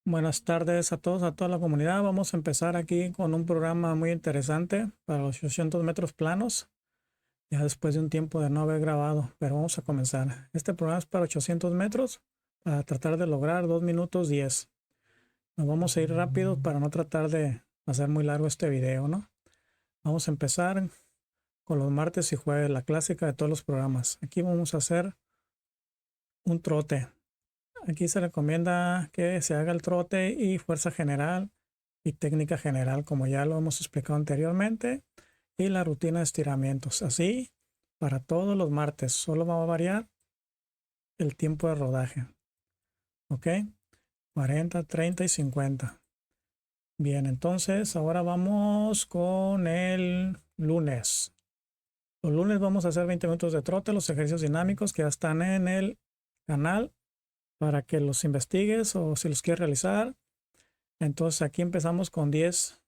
Buenas tardes a todos, a toda la comunidad. Vamos a empezar aquí con un programa muy interesante para los 800 metros planos, ya después de un tiempo de no haber grabado, pero vamos a comenzar. Este programa es para 800 metros, para tratar de lograr 2 minutos 10. Nos vamos a ir rápido para no tratar de hacer muy largo este video, ¿no? Vamos a empezar con los martes y jueves, la clásica de todos los programas. Aquí vamos a hacer un trote. Aquí se recomienda que se haga el trote y fuerza general y técnica general, como ya lo hemos explicado anteriormente, y la rutina de estiramientos. Así, para todos los martes, solo va a variar el tiempo de rodaje. ¿Ok? 40, 30 y 50. Bien, entonces ahora vamos con el lunes. Los lunes vamos a hacer 20 minutos de trote, los ejercicios dinámicos que ya están en el canal para que los investigues o si los quieres realizar. Entonces aquí empezamos con 10,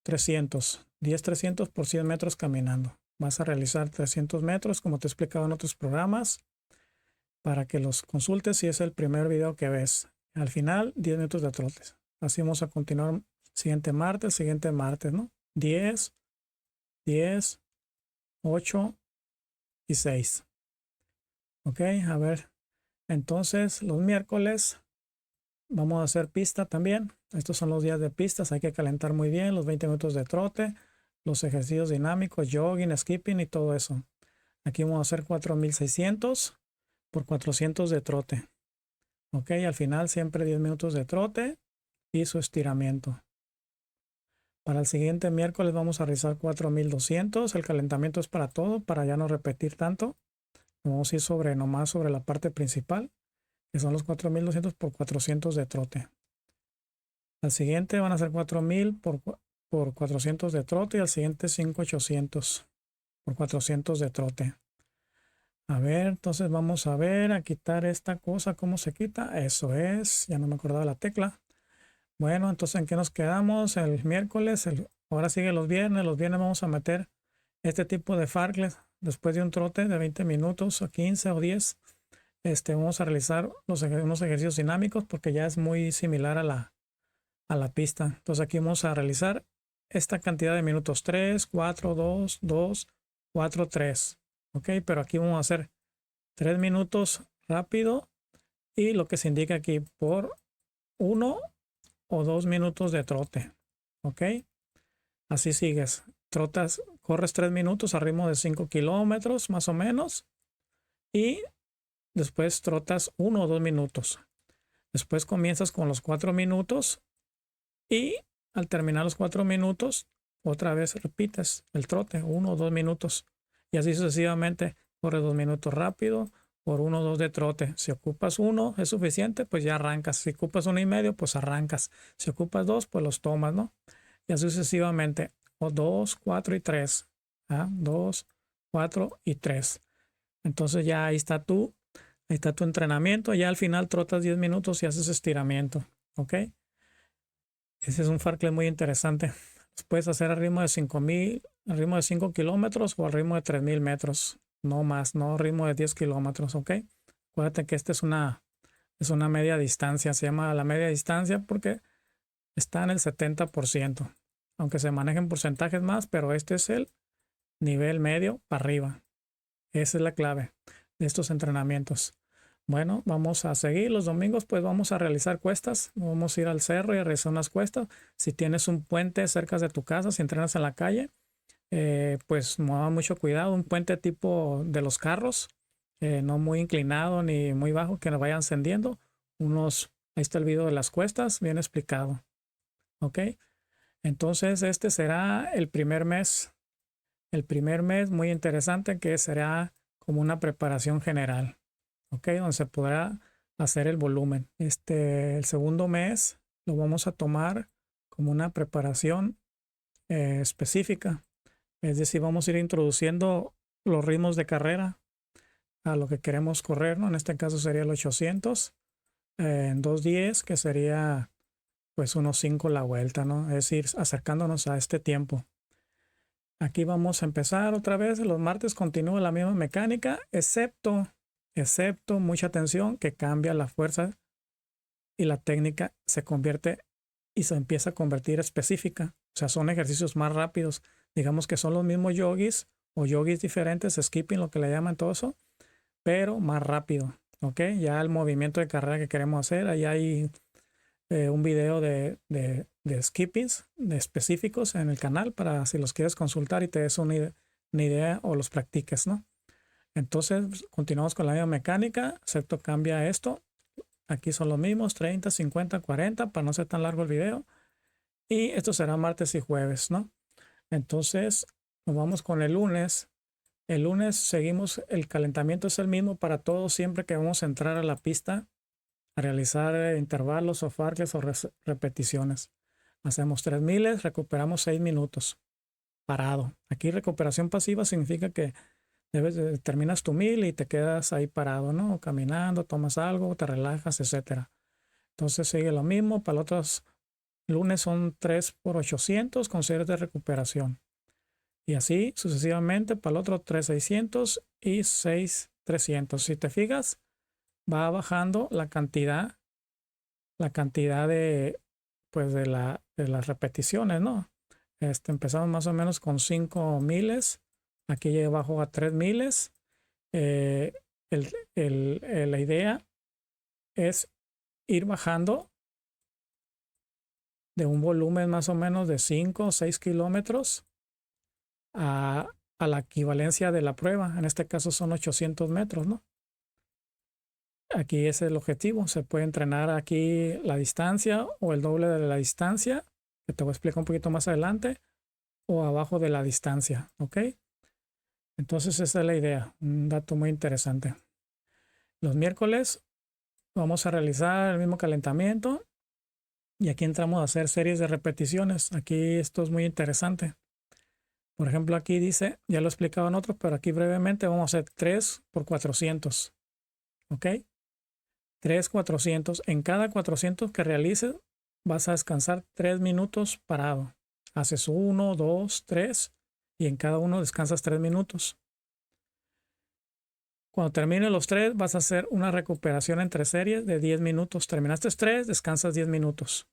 300. 10, 300 por 100 metros caminando. Vas a realizar 300 metros como te he explicado en otros programas para que los consultes si es el primer video que ves. Al final, 10 minutos de trotes. Así vamos a continuar siguiente martes, ¿no? 10, 10, 8 y 6. Ok, a ver. Entonces, los miércoles vamos a hacer pista también. Estos son los días de pistas. Hay que calentar muy bien los 20 minutos de trote, los ejercicios dinámicos, jogging, skipping y todo eso. Aquí vamos a hacer 4600 por 400 de trote. Ok, al final siempre 10 minutos de trote y su estiramiento. Para el siguiente miércoles vamos a realizar 4200. El calentamiento es para todo, para ya no repetir tanto. Vamos a ir nomás sobre la parte principal, que son los 4200 por 400 de trote. Al siguiente van a ser 4000 por 400 de trote y al siguiente 5800 por 400 de trote. A ver, entonces vamos a ver, a quitar esta cosa, ¿cómo se quita? Eso es, ya no me acordaba la tecla. Bueno, entonces ¿en qué nos quedamos? El miércoles, ahora sigue los viernes vamos a meter este tipo de fartlek después de un trote de 20 minutos o 15 o 10. Vamos a realizar unos ejercicios dinámicos porque ya es muy similar a la pista. Entonces aquí vamos a realizar esta cantidad de minutos: 3, 4, 2, 2, 4, 3. Ok, pero aquí vamos a hacer 3 minutos rápido y lo que se indica aquí por 1 o 2 minutos de trote. Ok, así sigues. Trotas, corres 3 minutos a ritmo de 5 kilómetros más o menos y después trotas 1 o 2 minutos. Después comienzas con los 4 minutos y al terminar los 4 minutos, otra vez repites el trote, 1 o 2 minutos. Y así sucesivamente, corre 2 minutos rápido, por 1 o 2 de trote. Si ocupas 1 es suficiente, pues ya arrancas. Si ocupas 1 y medio, pues arrancas. Si ocupas 2, pues los tomas, ¿no? Y así sucesivamente. O 2, 4 y 3. 2, 4 y 3. Entonces ya ahí está tu entrenamiento. Ya al final trotas 10 minutos y haces estiramiento. ¿Ok? Ese es un fartlek muy interesante. Los puedes hacer al ritmo de 5000, al ritmo de 5 kilómetros o al ritmo de 3000 metros. No más, no ritmo de 10 kilómetros, ¿ok? Acuérdate que esta es una media distancia. Se llama la media distancia porque está en el 70%. Aunque se manejen porcentajes más, pero este es el nivel medio para arriba. Esa es la clave de estos entrenamientos. Bueno, vamos a seguir. Los domingos pues vamos a realizar cuestas. Vamos a ir al cerro y a realizar unas cuestas. Si tienes un puente cerca de tu casa, si entrenas en la calle, pues mueva mucho cuidado. Un puente tipo de los carros, no muy inclinado ni muy bajo, que nos vaya ascendiendo. Ahí está el video de las cuestas, bien explicado. Ok, entonces este será el primer mes. El primer mes muy interesante, que será como una preparación general. Ok, donde se podrá hacer el volumen. El segundo mes lo vamos a tomar como una preparación específica. Es decir, vamos a ir introduciendo los ritmos de carrera a lo que queremos correr, ¿no? En este caso sería el 800 en 2:10, que sería pues unos 5 la vuelta, ¿no? Es decir, acercándonos a este tiempo. Aquí vamos a empezar otra vez. Los martes continúa la misma mecánica, excepto, mucha atención, que cambia la fuerza y la técnica se convierte y se empieza a convertir específica. O sea, son ejercicios más rápidos. Digamos que son los mismos yogis o yogis diferentes, skipping, lo que le llaman todo eso, pero más rápido. ¿Ok? Ya el movimiento de carrera que queremos hacer, ahí hay un video de skippings de específicos en el canal para si los quieres consultar y te des una idea o los practiques, ¿no? Entonces, pues, continuamos con la misma mecánica, excepto cambia esto. Aquí son los mismos, 30, 50, 40, para no ser tan largo el video. Y esto será martes y jueves, ¿no? Entonces, nos vamos con el lunes. El lunes seguimos, el calentamiento es el mismo para todos siempre que vamos a entrar a la pista a realizar intervalos o fartleks o repeticiones. Hacemos 3 miles, recuperamos 6 minutos parado. Aquí recuperación pasiva significa que terminas tu mil y te quedas ahí parado, ¿no? Caminando, tomas algo, te relajas, etcétera. Entonces sigue lo mismo. Para los otros lunes son 3 por 800 con series de recuperación. Y así sucesivamente para el otro 3,600 y 6,300. Si te fijas, va bajando la cantidad de, pues de las repeticiones, ¿no? Empezamos más o menos con 5 miles. Aquí llega abajo a 3 miles. La idea es ir bajando de un volumen más o menos de 5 o 6 kilómetros a la equivalencia de la prueba. En este caso son 800 metros, ¿no? Aquí es el objetivo. Se puede entrenar aquí la distancia o el doble de la distancia, que te voy a explicar un poquito más adelante, o abajo de la distancia, ¿ok? Entonces esa es la idea, un dato muy interesante. Los miércoles vamos a realizar el mismo calentamiento y aquí entramos a hacer series de repeticiones. Aquí esto es muy interesante. Por ejemplo, aquí dice, ya lo he explicado en otros, pero aquí brevemente vamos a hacer 3 por 400, ¿ok? 3, 400. En cada 400 que realices vas a descansar 3 minutos parado. Haces 1, 2, 3 y en cada uno descansas 3 minutos. Cuando termines los 3 vas a hacer una recuperación entre series de 10 minutos. Terminaste 3, descansas 10 minutos.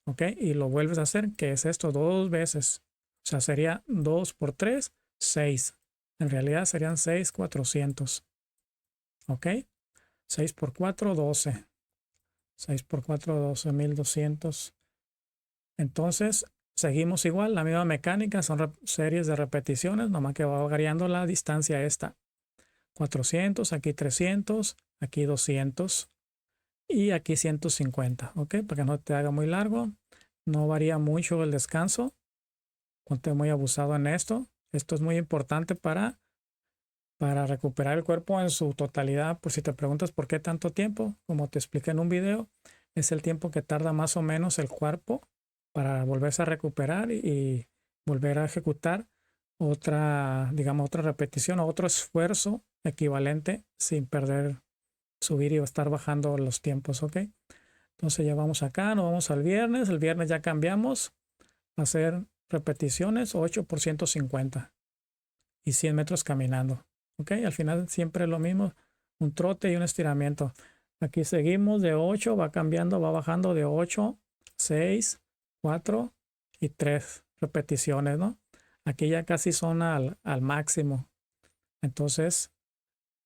¿Ok? Y lo vuelves a hacer, que es esto, 2 veces. O sea, sería 2 por 3, 6. En realidad serían 6, 400. ¿Ok? 6 por 4, 12. 6 por 4, 12, 1200. Entonces, seguimos igual, la misma mecánica, son series de repeticiones, nomás que va variando la distancia esta. 400, aquí 300, aquí 200 y aquí 150, ¿ok? Para que no te haga muy largo, no varía mucho el descanso, ponte muy abusado en esto. Esto es muy importante para recuperar el cuerpo en su totalidad. Por si te preguntas por qué tanto tiempo, como te expliqué en un video, es el tiempo que tarda más o menos el cuerpo para volverse a recuperar y volver a ejecutar otra, digamos, otra repetición o otro esfuerzo equivalente sin perder, subir y estar bajando los tiempos, ¿ok? Entonces ya vamos acá, nos vamos al viernes. El viernes ya cambiamos a hacer repeticiones 8 por 150 y 100 metros caminando, ¿ok? Al final siempre lo mismo, un trote y un estiramiento. Aquí seguimos de 8, va cambiando, va bajando de 8, 6, 4 y 3 repeticiones, ¿no? Aquí ya casi son al máximo. Entonces,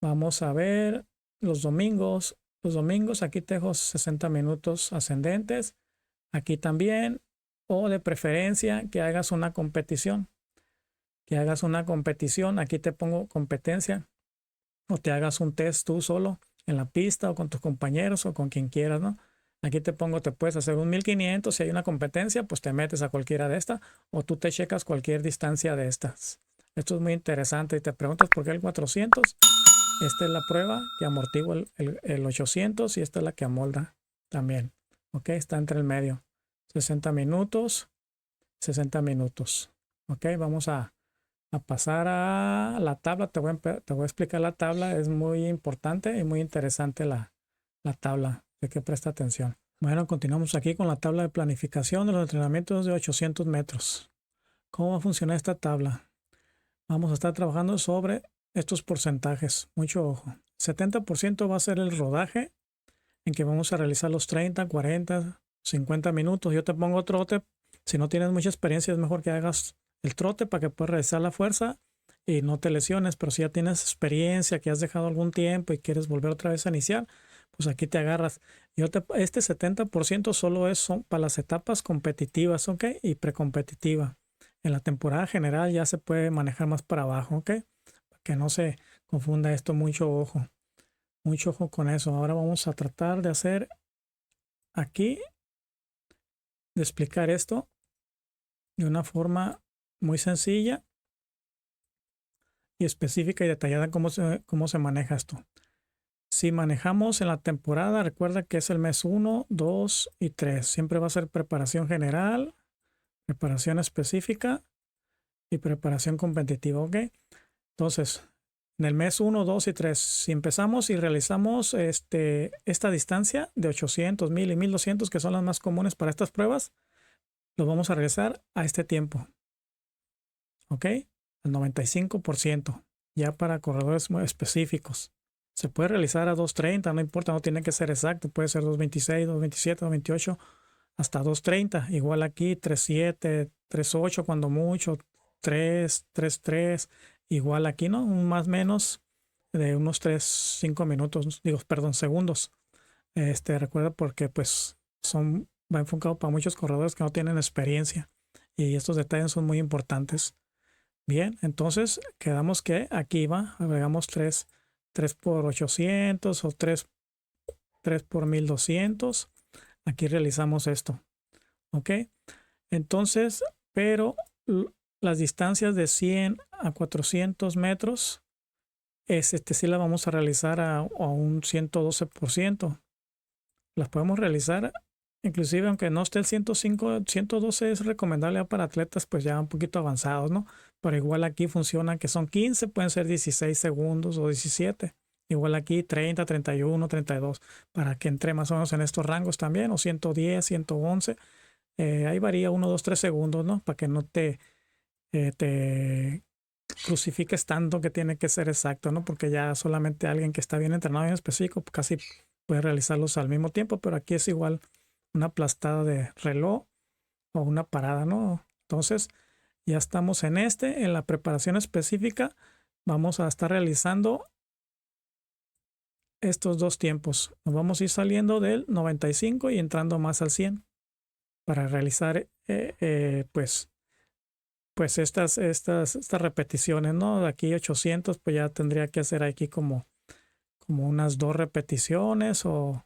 vamos a ver los domingos. Los domingos aquí te dejo 60 minutos ascendentes. Aquí también. O de preferencia que hagas una competición. Que hagas una competición. Aquí te pongo competencia. O te hagas un test tú solo en la pista o con tus compañeros o con quien quieras, ¿no? Aquí te pongo, te puedes hacer un 1500. Si hay una competencia, pues te metes a cualquiera de estas o tú te checas cualquier distancia de estas. Esto es muy interesante y te preguntas por qué el 400. Esta es la prueba que amortigua el 800 y esta es la que amolda también. Ok, está entre el medio. 60 minutos, 60 minutos. Ok, vamos a pasar a la tabla. Te voy a explicar la tabla. Es muy importante y muy interesante la tabla. Hay que presta atención. Bueno, continuamos aquí con la tabla de planificación de los entrenamientos de 800 metros. ¿Cómo va a funcionar esta tabla? Vamos a estar trabajando sobre estos porcentajes. Mucho ojo. 70% va a ser el rodaje. en que vamos a realizar los 30, 40, 50 minutos. Yo te pongo trote. Si no tienes mucha experiencia, es mejor que hagas el trote para que puedas realizar la fuerza y no te lesiones. Pero si ya tienes experiencia, que has dejado algún tiempo y quieres volver otra vez a iniciar, pues aquí te agarras. Este 70% solo son para las etapas competitivas, ¿ok? Y precompetitiva. En la temporada general ya se puede manejar más para abajo, ¿ok? Para que no se confunda esto, mucho ojo. Mucho ojo con eso. Ahora vamos a tratar de hacer aquí, de explicar esto de una forma muy sencilla y específica y detallada cómo se maneja esto. Si manejamos en la temporada, recuerda que es el mes 1, 2 y 3. Siempre va a ser preparación general, preparación específica y preparación competitiva, ¿ok? Entonces, en el mes 1, 2 y 3, si empezamos y realizamos esta distancia de 800, 1000 y 1200, que son las más comunes para estas pruebas, lo vamos a realizar a este tiempo, ¿ok? Al 95%, ya para corredores muy específicos. Se puede realizar a 2:30, no importa, no tiene que ser exacto, puede ser 2:26, 2:27, 2:28, hasta 2:30. Igual aquí 3:7, 3:8 cuando mucho, 3, 3:3. Igual aquí, ¿no? Un más menos de unos 3, 5 minutos, segundos. Recuerda porque pues va enfocado para muchos corredores que no tienen experiencia y estos detalles son muy importantes. Bien, entonces quedamos que aquí agregamos 3 por 800 o 3 por 1200. Aquí realizamos esto. ¿Ok? Entonces, pero las distancias de 100 a 400 metros, sí la vamos a realizar a un 112%. Las podemos realizar, inclusive aunque no esté el 105, 112 es recomendable para atletas pues ya un poquito avanzados, ¿no? Pero igual aquí funciona que son 15, pueden ser 16 segundos o 17. Igual aquí 30, 31, 32, para que entre más o menos en estos rangos también, o 110, 111. Ahí varía 1, 2, 3 segundos, ¿no? Para que no te crucifiques tanto que tiene que ser exacto, ¿no? Porque ya solamente alguien que está bien entrenado en específico casi puede realizarlos al mismo tiempo, pero aquí es igual una aplastada de reloj o una parada, ¿no? Entonces, ya estamos en la preparación específica, vamos a estar realizando estos dos tiempos. Nos vamos a ir saliendo del 95 y entrando más al 100 para realizar pues estas repeticiones, ¿no? De aquí 800, pues ya tendría que hacer aquí como unas 2 repeticiones o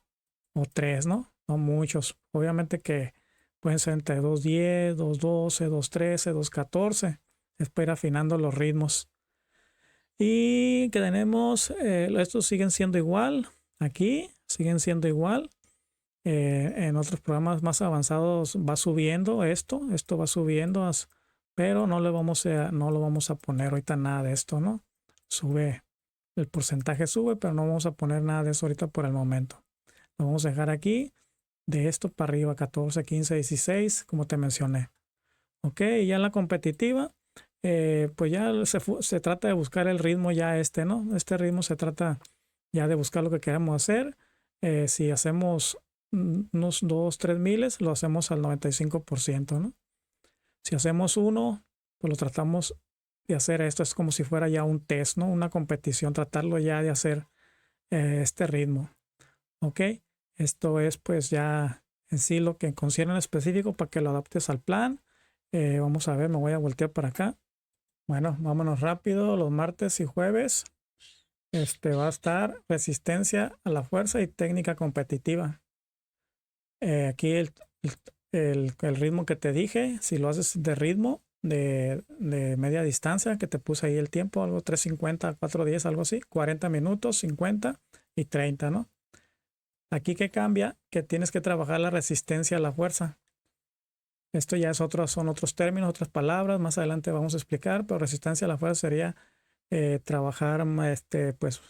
3, ¿no? No muchos. Obviamente que pueden ser entre 2:10, 2:12, 2:13, 2:14. Es para ir afinando los ritmos. Y que tenemos, estos siguen siendo igual. Aquí siguen siendo igual. En otros programas más avanzados va subiendo esto va subiendo, pero no lo vamos a poner ahorita nada de esto, ¿no? Sube, el porcentaje sube, pero no vamos a poner nada de eso ahorita por el momento. Lo vamos a dejar aquí, de esto para arriba, 14, 15, 16, como te mencioné. Ok, y ya en la competitiva, pues ya se trata de buscar el ritmo ya ¿no? Este ritmo se trata ya de buscar lo que queremos hacer. Si hacemos unos 2, 3 miles, lo hacemos al 95%, ¿no? Si hacemos uno, pues lo tratamos de hacer esto. Es como si fuera ya un test, ¿no? Una competición, tratarlo ya de hacer este ritmo. Ok, esto es pues ya en sí lo que considero en específico para que lo adaptes al plan. Vamos a ver, me voy a voltear para acá. Bueno, vámonos rápido. Los martes y jueves va a estar resistencia a la fuerza y técnica competitiva. Aquí el ritmo que te dije, si lo haces de ritmo de media distancia, que te puse ahí el tiempo, algo 3:50, 4:10, algo así, 40 minutos, 50 y 30, ¿no? Aquí que cambia, que tienes que trabajar la resistencia a la fuerza. Esto ya son otros términos, otras palabras, más adelante vamos a explicar, pero resistencia a la fuerza sería trabajar pues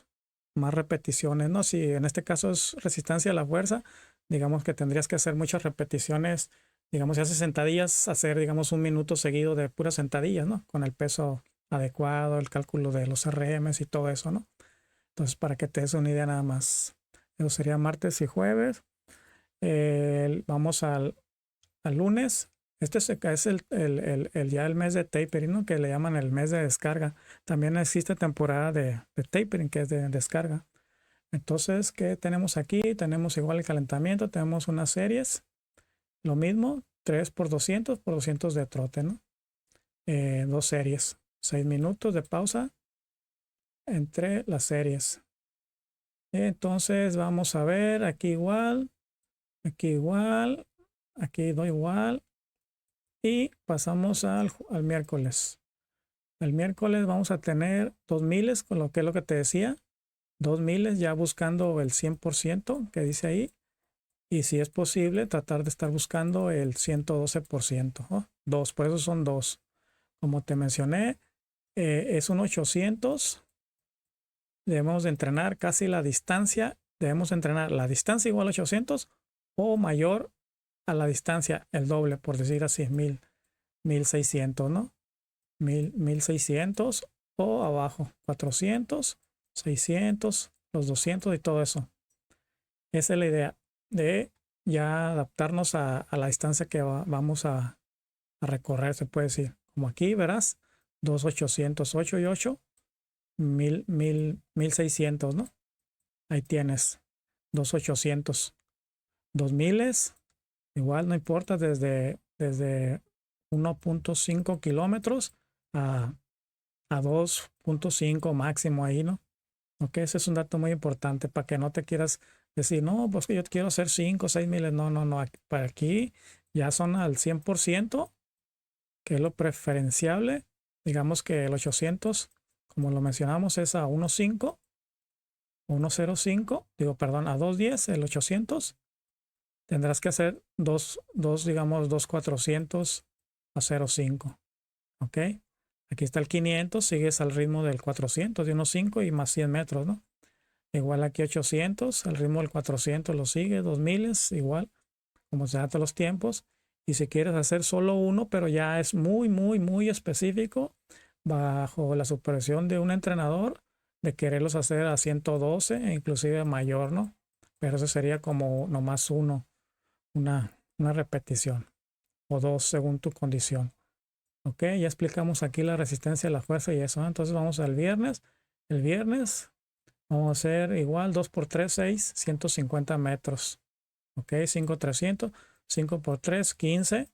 más repeticiones, ¿no? Si en este caso es resistencia a la fuerza, digamos que tendrías que hacer muchas repeticiones, digamos, si haces sentadillas, hacer, digamos, 1 minuto seguido de puras sentadillas, ¿no? Con el peso adecuado, el cálculo de los RMs y todo eso, ¿no? Entonces, para que te des una idea nada más. Eso sería martes y jueves. Vamos al lunes. Este es ya el mes de tapering, ¿no? Que le llaman el mes de descarga. También existe temporada de tapering, que es de descarga. Entonces, ¿qué tenemos aquí? Tenemos igual el calentamiento, tenemos unas series. Lo mismo, 3 por 200 de trote, ¿no? Dos series. 6 minutos de pausa entre las series. Entonces, vamos a ver aquí igual, aquí igual, aquí doy igual. Y pasamos al miércoles. El miércoles vamos a tener 2000, con lo que es lo que te decía. 2000 ya buscando el 100% que dice ahí. Y si es posible, tratar de estar buscando el 112%. ¿No? Dos, por eso son dos. Como te mencioné, es un 800. Debemos de entrenar casi la distancia. Debemos entrenar la distancia igual a 800 o mayor a la distancia, el doble, por decir así, 1600, ¿no? 1600 o abajo, 400, 600, los 200 y todo eso. Esa es la idea de ya adaptarnos a la distancia que vamos a recorrer, se puede decir. Como aquí verás, 2800, 8 y 8, 1600, ¿no? Ahí tienes 2800. 2000, igual no importa, desde 1.5 kilómetros a 2.5 máximo ahí, ¿no? Ok, ese es un dato muy importante para que no te quieras decir, no, pues que yo quiero hacer 5 o 6 miles. No, no, no. Para aquí ya son al 100%, que es lo preferenciable. Digamos que el 800, como lo mencionamos, es a 1.5, 1.05, digo, perdón, a 2.10, el 800. Tendrás que hacer digamos, 2.400 a 0.5. Ok. Aquí está el 500, sigues al ritmo del 400, de 1.5 y más 100 metros, ¿no? Igual aquí 800, al ritmo del 400 lo sigue, 2000 igual, como se todos los tiempos. Y si quieres hacer solo uno, pero ya es muy, muy, muy específico, bajo la supervisión de un entrenador, de quererlos hacer a 112 e inclusive mayor, ¿no? Pero eso sería como nomás una repetición o dos según tu condición. Ok, ya explicamos aquí la resistencia, la fuerza y eso, ¿no? Entonces vamos al viernes. El viernes vamos a hacer igual 2 por 3, 6, 150 metros. Ok, 5, 300, 5 por 3, 15,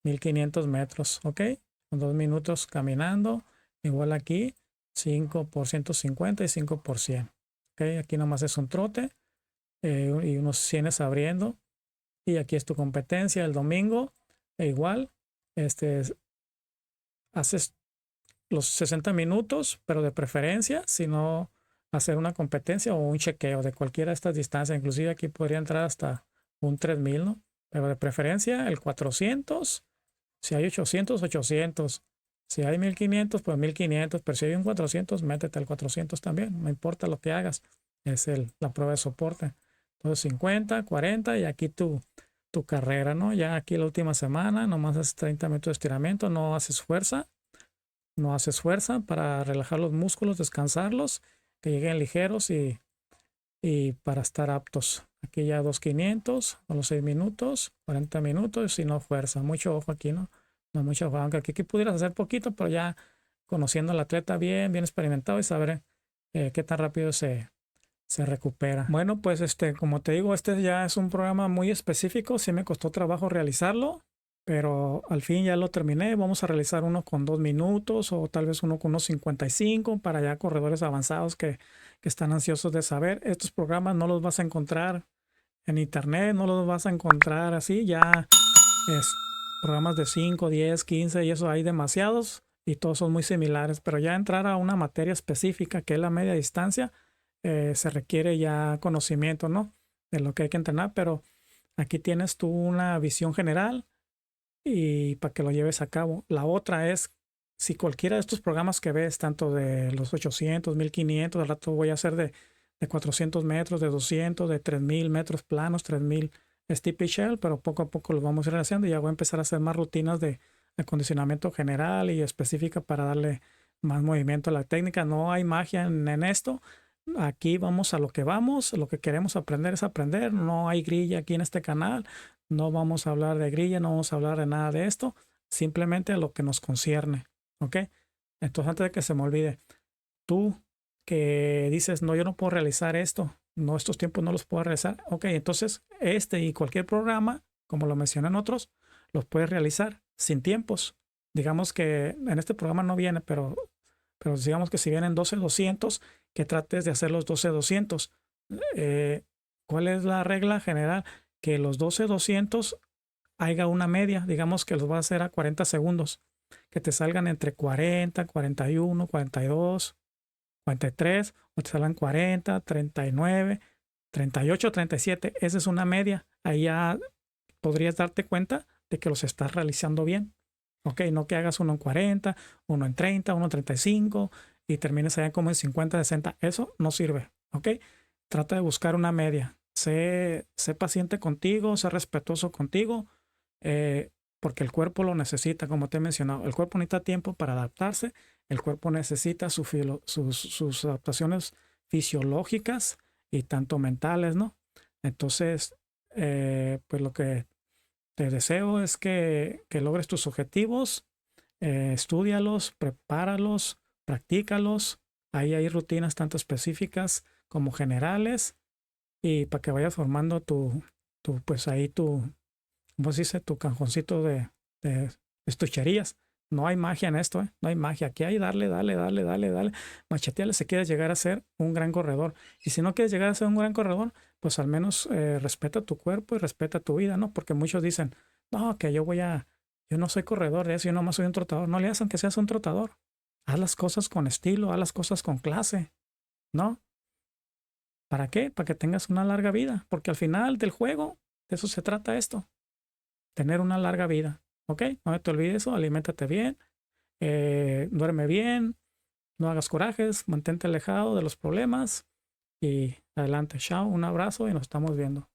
1500 metros. Ok, con 2 minutos caminando. Igual aquí, 5 por 150 y 5 por 100. Ok, aquí nomás es un trote y unos 100 abriendo. Y aquí es tu competencia el domingo. E igual, haces los 60 minutos, pero de preferencia, si no, hacer una competencia o un chequeo de cualquiera de estas distancias. Inclusive aquí podría entrar hasta un 3000, ¿no? Pero de preferencia el 400. Si hay 800, 800. Si hay 1500, pues 1500. Pero si hay un 400, métete al 400 también. No importa lo que hagas. Es la prueba de soporte. Entonces 50, 40 y aquí tu carrera, ¿no? Ya aquí la última semana, nomás haces 30 minutos de estiramiento, no haces fuerza. No haces fuerza para relajar los músculos, descansarlos, que lleguen ligeros y para estar aptos. Aquí ya 2500 a los 6 minutos, 40 minutos, si no fuerza. Mucho ojo aquí, ¿no? No mucho ojo, aunque aquí pudieras hacer poquito, pero ya conociendo al atleta bien experimentado y saber qué tan rápido se recupera. Bueno, pues como te digo, este ya es un programa muy específico. Sí me costó trabajo realizarlo, pero al fin ya lo terminé. Vamos a realizar uno con 2 minutos o tal vez uno con unos 55 para ya corredores avanzados que están ansiosos de saber. Estos programas no los vas a encontrar en internet, no los vas a encontrar así. Ya es programas de 5, 10, 15 y eso hay demasiados y todos son muy similares, pero ya entrar a una materia específica que es la media distancia, se requiere ya conocimiento, ¿no? De lo que hay que entrenar, pero aquí tienes tú una visión general y para que lo lleves a cabo. La otra es, si cualquiera de estos programas que ves, tanto de los 800, 1500, al rato voy a hacer de 400 metros, de 200, de 3000 metros planos, 3000 steep y shell, pero poco a poco lo vamos a ir haciendo y ya voy a empezar a hacer más rutinas de acondicionamiento general y específica para darle más movimiento a la técnica. No hay magia en esto. aquí vamos a lo que queremos aprender es aprender, no hay grilla aquí en este canal, no vamos a hablar de grilla, no vamos a hablar de nada de esto, simplemente a lo que nos concierne, ¿ok? Entonces, antes de que se me olvide, tú que dices, no, yo no puedo realizar esto, no, estos tiempos no los puedo realizar, ok, entonces este y cualquier programa, como lo mencionan otros, los puedes realizar sin tiempos. Digamos que en este programa no viene, pero digamos que si vienen 12-200, que trates de hacer los 12-200. ¿Cuál es la regla general? Que los 12-200 haya una media, digamos que los vas a hacer a 40 segundos, que te salgan entre 40, 41, 42, 43, o te salgan 40, 39, 38, 37. Esa es una media. Ahí ya podrías darte cuenta de que los estás realizando bien. Ok, no que hagas uno en 40, uno en 30, uno en 35 y termines allá como en 50, 60. Eso no sirve. Ok, trata de buscar una media. Sé paciente contigo, sé respetuoso contigo, porque el cuerpo lo necesita, como te he mencionado. El cuerpo necesita tiempo para adaptarse, el cuerpo necesita sus adaptaciones fisiológicas y tanto mentales, ¿no? Entonces, pues lo que te deseo es que logres tus objetivos, estúdialos, prepáralos, practícalos. Ahí hay rutinas tanto específicas como generales y para que vayas formando pues ahí ¿cómo se dice? Tu cajoncito de estucherías. No hay magia en esto, ¿eh? No hay magia. Aquí hay darle, darle, darle, darle, darle. Machetearle si quieres llegar a ser un gran corredor. Y si no quieres llegar a ser un gran corredor, pues al menos respeta tu cuerpo y respeta tu vida, ¿no? Porque muchos dicen, no, que yo no soy corredor de eso, yo nomás soy un trotador. No le hagas aunque seas un trotador. Haz las cosas con estilo, haz las cosas con clase, ¿no? ¿Para qué? Para que tengas una larga vida. Porque al final del juego, de eso se trata esto, tener una larga vida. ¿Ok? No te olvides eso, aliméntate bien, duerme bien, no hagas corajes, mantente alejado de los problemas y adelante. Chao, un abrazo y nos estamos viendo.